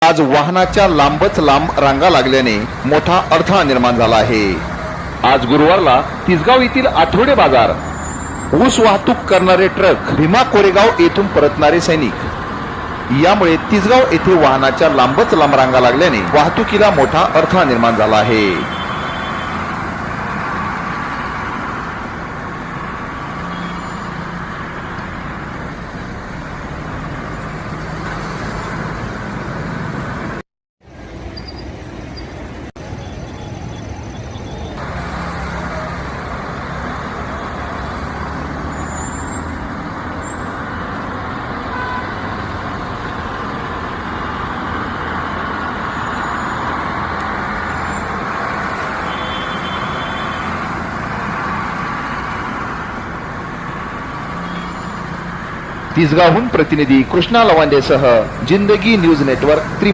आज वाहनाच्या लांबच लांब रांगा लागल्याने मोठा अडथळा निर्माण झाला आहे। आज गुरुवारला तिसगाव येथील आठवडे बाजार, ऊस वाहतूक करणारे ट्रक, भीमा कोरेगाव येथून परतणारे सैनिक यामुळे तिसगाव येथे वाहनाच्या लांबच लांब रांगा लागल्याने वाहतुकीला मोठा अडथळा निर्माण झाला आहे। तिसगावहून प्रतिनिधी कृष्णा लवांडेसह जिंदगी न्यूज नेटवर्क।